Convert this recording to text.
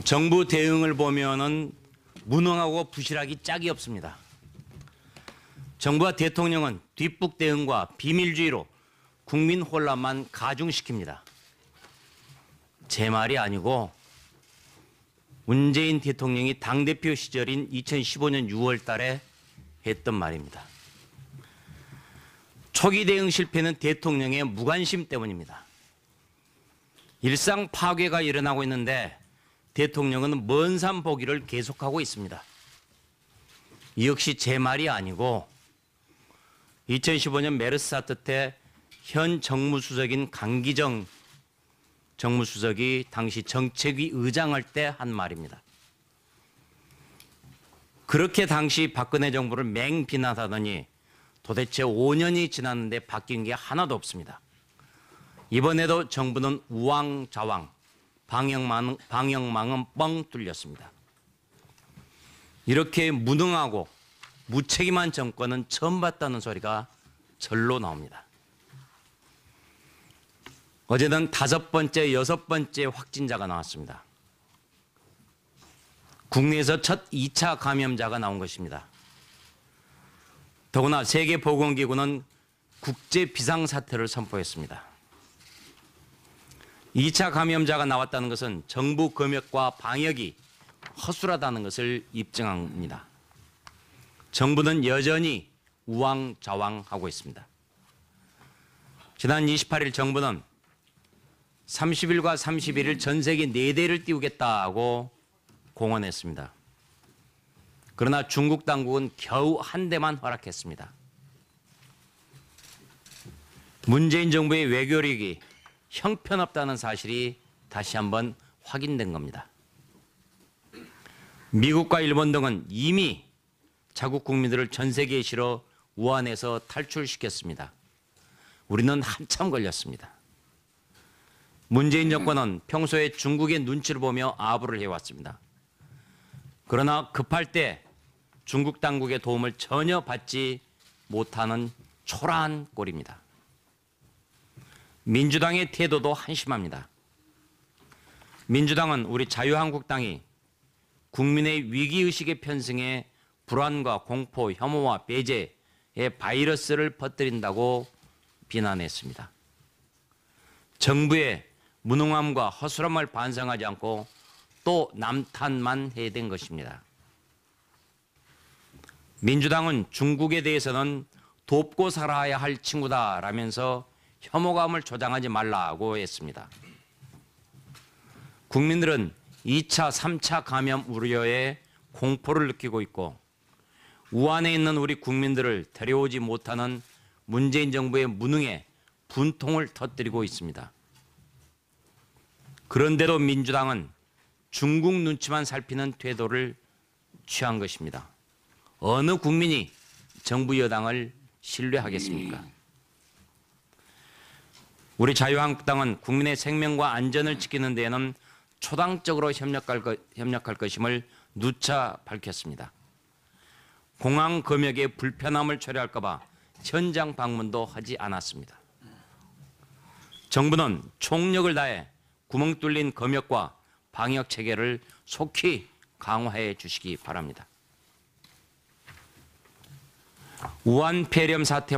정부 대응을 보면은 무능하고 부실하기 짝이 없습니다. 정부와 대통령은 뒷북 대응과 비밀주의로 국민 혼란만 가중시킵니다. 제 말이 아니고 문재인 대통령이 당대표 시절인 2015년 6월 달에 했던 말입니다. 초기 대응 실패는 대통령의 무관심 때문입니다. 일상 파괴가 일어나고 있는데 대통령은 먼 산 보기를 계속하고 있습니다. 이 역시 제 말이 아니고 2015년 메르스 사태 때 현 정무수석인 강기정 정무수석이 당시 정책위 의장할 때 한 말입니다. 그렇게 당시 박근혜 정부를 맹비난하더니 도대체 5년이 지났는데 바뀐 게 하나도 없습니다. 이번에도 정부는 우왕좌왕, 방역망은 뻥 뚫렸습니다. 이렇게 무능하고 무책임한 정권은 처음 봤다는 소리가 절로 나옵니다. 어제는 5번째, 6번째 확진자가 나왔습니다. 국내에서 첫 2차 감염자가 나온 것입니다. 더구나 세계보건기구는 국제 비상사태를 선포했습니다. 2차 감염자가 나왔다는 것은 정부 검역과 방역이 허술하다는 것을 입증합니다. 정부는 여전히 우왕좌왕하고 있습니다. 지난 28일 정부는 30일과 31일 전 세계 4대를 띄우겠다고 공언했습니다. 그러나 중국 당국은 겨우 한 대만 허락했습니다. 문재인 정부의 외교력이 형편없다는 사실이 다시 한번 확인된 겁니다. 미국과 일본 등은 이미 자국 국민들을 전 세계에 실어 우한에서 탈출시켰습니다. 우리는 한참 걸렸습니다. 문재인 정권은 평소에 중국의 눈치를 보며 아부를 해왔습니다. 그러나 급할 때 중국 당국의 도움을 전혀 받지 못하는 초라한 꼴입니다. 민주당의 태도도 한심합니다. 민주당은 우리 자유한국당이 국민의 위기의식에 편승해 불안과 공포, 혐오와 배제의 바이러스를 퍼뜨린다고 비난했습니다. 정부의 무능함과 허술함을 반성하지 않고 또 남탓만 해야 된 것입니다. 민주당은 중국에 대해서는 돕고 살아야 할 친구다라면서 혐오감을 조장하지 말라고 했습니다. 국민들은 2차, 3차 감염 우려에 공포를 느끼고 있고 우한에 있는 우리 국민들을 데려오지 못하는 문재인 정부의 무능에 분통을 터뜨리고 있습니다. 그런데도 민주당은 중국 눈치만 살피는 태도를 취한 것입니다. 어느 국민이 정부 여당을 신뢰하겠습니까? 우리 자유한국당은 국민의 생명과 안전을 지키는 데에는 초당적으로 협력할 것임을 누차 밝혔습니다. 공항 검역의 불편함을 초래할까 봐 현장 방문도 하지 않았습니다. 정부는 총력을 다해 구멍 뚫린 검역과 방역 체계를 속히 강화해 주시기 바랍니다. 우한 폐렴 사태